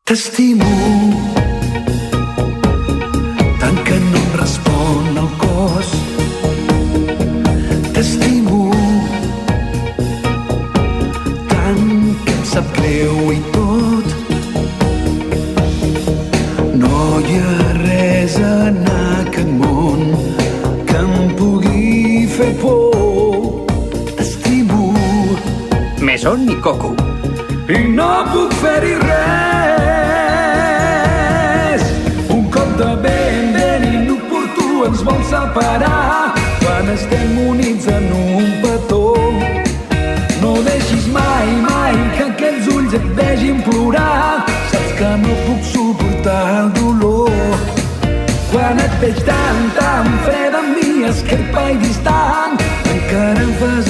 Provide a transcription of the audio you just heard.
T'estimo tant que no em respon el cos. T'estimo tant que em sap greu i tot. No hi ha res en aquest món que em pugui fer por. T'estimo Mesón i Coco. i no puc fer-hi res. Un cop de vent inoportú ens vol separar quan estem units en un petó. No deixis mai, mai que aquells ulls et vegin plorar. Saps que no puc suportar el dolor. Quan et veig tan, tan fred amb mi, esquerpa i distant, encara em fas